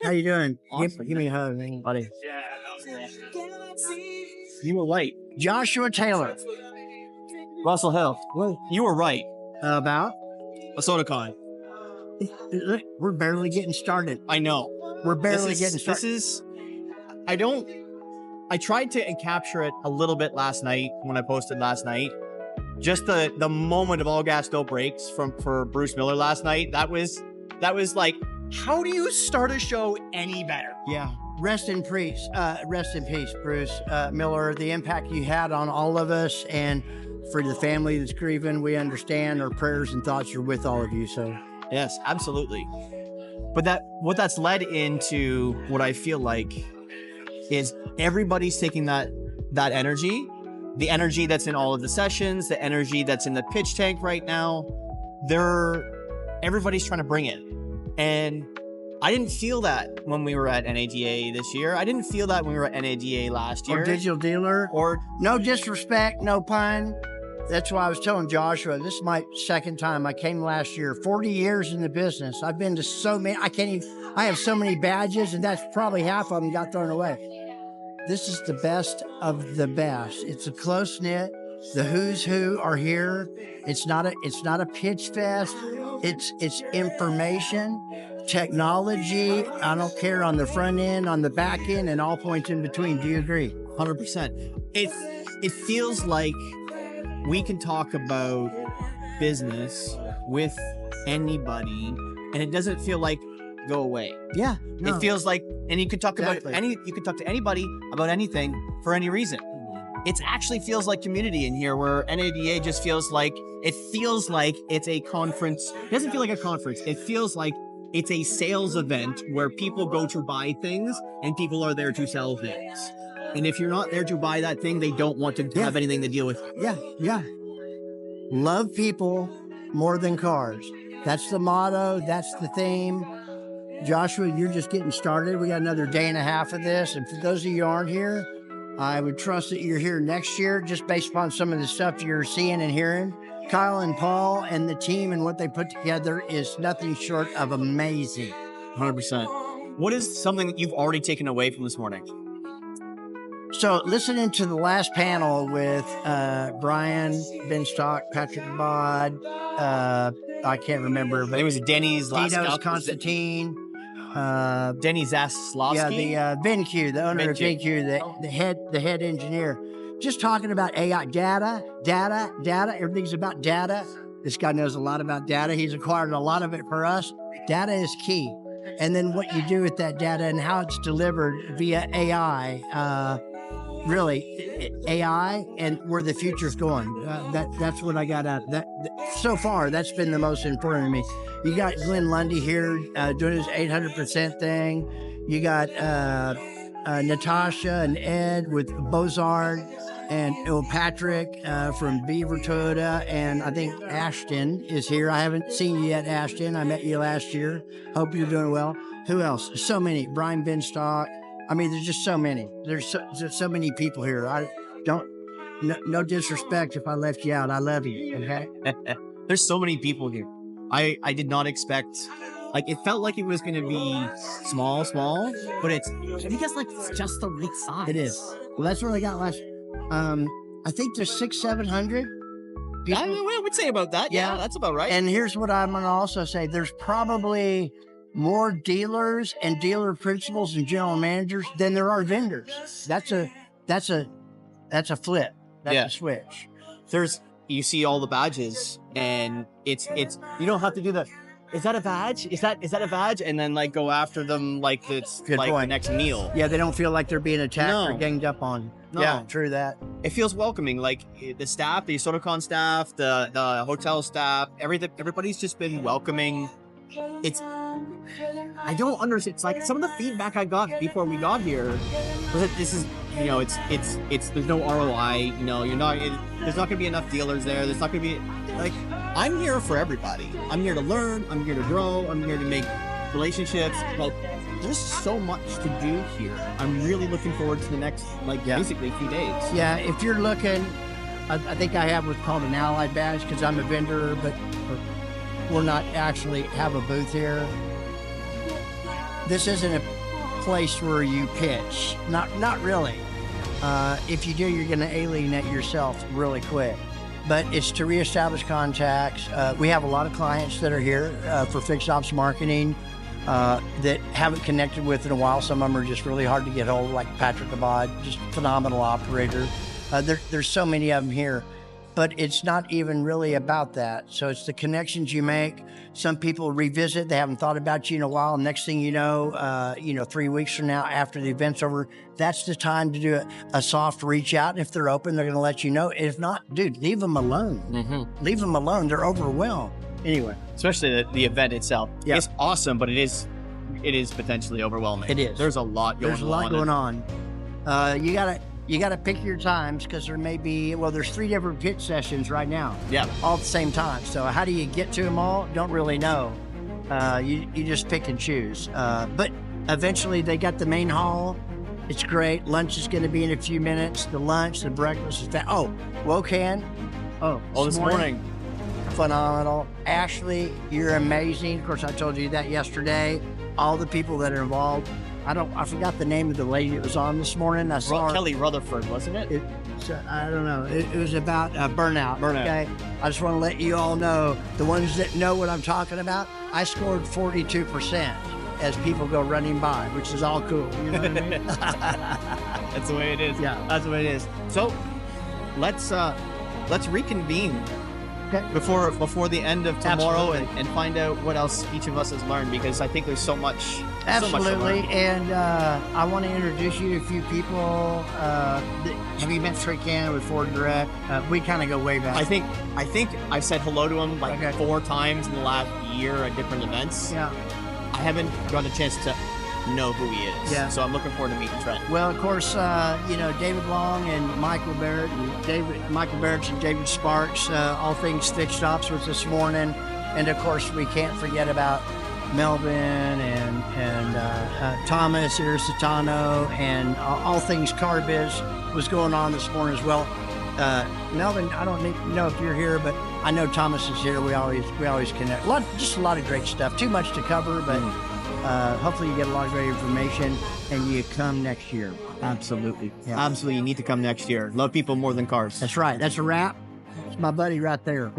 How you doing? Awesome. Give me a hug, buddy. You were right. Joshua Taylor. Russell Hill. What You were right. about? ASOTUCON. Look, we're barely getting started. I know. We're barely getting started. I tried to capture it a little bit last night when I posted last night. Just the moment of all gas, no brakes for Bruce Miller last night. That was like, how do you start a show any better? Yeah. Rest in peace, Bruce Miller. The impact you had on all of us, and for the family that's grieving, we understand. Our prayers and thoughts are with all of you. So yes, absolutely. But what that's led into, what I feel like, is everybody's taking that energy, the energy that's in all of the sessions, the energy that's in the pitch tank right now. Everybody's trying to bring it, and I didn't feel that when we were at NADA this year. I didn't feel that when we were at NADA last year. Or Digital Dealer. Or no disrespect, no pun. That's why I was telling Joshua, this is my second time. I came last year, 40 years in the business. I've been to so many, I have so many badges, and that's probably half of them got thrown away. This is the best of the best. It's a close knit. The who's who are here. It's not a pitch fest. It's information, technology. I don't care on the front end, on the back end, and all points in between. Do you agree? 100%. It feels like we can talk about business with anybody, and it doesn't feel like go away. Yeah. No. It feels like, and you can talk Exactly. you can talk to anybody about anything for any reason. It actually feels like community in here, where NADA just feels like it's a conference. It doesn't feel like a conference. It feels like it's a sales event where people go to buy things and people are there to sell things. And if you're not there to buy that thing, they don't want to have anything to deal with. Yeah. Love people more than cars. That's the motto. That's the theme. Joshua, you're just getting started. We got another day and a half of this. And for those of you who aren't here, I would trust that you're here next year, just based upon some of the stuff you're seeing and hearing. Kyle and Paul and the team and what they put together is nothing short of amazing. 100%. What is something that you've already taken away from this morning? So listening to the last panel with Brian Benstock, Patrick Bod, I can't remember, but it was Denny's Constantine, Denny Zaslavsky. Yeah, the VinQ, the owner of VinQ, the head engineer, just talking about AI, data. Everything's about data. This guy knows a lot about data. He's acquired a lot of it for us. Data is key, and then what you do with that data and how it's delivered via AI. Really, AI and where the future's going. That's what I got out of that. So far, that's been the most important to me. You got Glenn Lundy here doing his 800% thing. You got Natasha and Ed with Bozard and Patrick from Beaver Toyota. And I think Ashton is here. I haven't seen you yet, Ashton. I met you last year. Hope you're doing well. Who else? So many. Brian Benstock. I mean, there's just so many. There's so many people here. No disrespect if I left you out. I love you. Okay. There's so many people here. I did not expect. Like, it felt like it was going to be small, but it's just the right size. It is. Well, that's what I got last. I think there's 600-700 people. I would say about that. Yeah, that's about right. And here's what I'm going to also say: there's probably more dealers and dealer principals and general managers than there are vendors. That's a flip. That's a switch. You see all the badges, and it's you don't have to do the, is that a badge? Is that a badge? And then like go after them like it's like the next meal. Yeah, they don't feel like they're being attacked or ganged up on. No. Yeah, true that. It feels welcoming. Like the staff, the ASOTUCON staff, the hotel staff, everybody's just been welcoming. I don't understand. It's like some of the feedback I got before we got here was that this is, it's there's no ROI. There's not gonna be enough dealers there. There's not gonna be, like, I'm here for everybody. I'm here to learn. I'm here to grow. I'm here to make relationships. Like, there's so much to do here. I'm really looking forward to the next, basically a few days. Yeah, if you're looking, I think I have what's called an allied badge because I'm a vendor, but we're not actually have a booth here. this isn't a place where you pitch. Not really. If you do, you're going to alienate yourself really quick. But it's to reestablish contacts. We have a lot of clients that are here for FixedOPS Marketing that haven't connected with in a while. Some of them are just really hard to get hold of, like Patrick Abad, just phenomenal operator. There's so many of them here. But it's not even really about that. So it's the connections you make. Some people revisit, they haven't thought about you in a while. Next thing you know, 3 weeks from now, after the event's over, that's the time to do a soft reach out. And if they're open, they're gonna let you know. If not, dude, leave them alone. Mm-hmm. Leave them alone, they're overwhelmed. Anyway. Especially the event itself. Yeah. It's awesome, but it is potentially overwhelming. It is. There's a lot going on. There's a lot going on. You gotta pick your times because there may be, there's 3 different pitch sessions right now. Yeah. All at the same time. So how do you get to them all? Don't really know. You just pick and choose. But eventually they got the main hall. It's great. Lunch is gonna be in a few minutes. The lunch, the breakfast is Wokan. This morning. Phenomenal. Ashley, you're amazing. Of course, I told you that yesterday. All the people that are involved. I forgot the name of the lady that was on this morning. I saw Kelly Rutherford, wasn't it? I don't know. It was about burnout. Burnout. Okay. I just want to let you all know, the ones that know what I'm talking about, I scored 42% as people go running by, which is all cool. You know what I mean? That's the way it is. Yeah. That's the way it is. So let's reconvene. Okay. Before the end of tomorrow Absolutely. and find out what else each of us has learned, because I think there's so much. Absolutely. So much to learn. And I want to introduce you to a few people. Have you met Trey Cannon with Ford Direct? We kind of go way back. I think I've said hello to him like 4 times in the last year at different events. Yeah. I haven't got a chance to know who he is. Yeah. So I'm looking forward to meeting Trent. Well, of course, David Long and Michael Barrett and David Sparks, all things FixedOPS was this morning. And of course, we can't forget about Melvin and Thomas Irisitano, and all things car biz was going on this morning as well. Melvin, I don't know if you're here, but I know Thomas is here. We always connect. Just a lot of great stuff. Too much to cover, but hopefully you get a lot of great information and you come next year. Absolutely. Yeah. Absolutely. You need to come next year. Love people more than cars. That's right. That's a wrap. It's my buddy right there.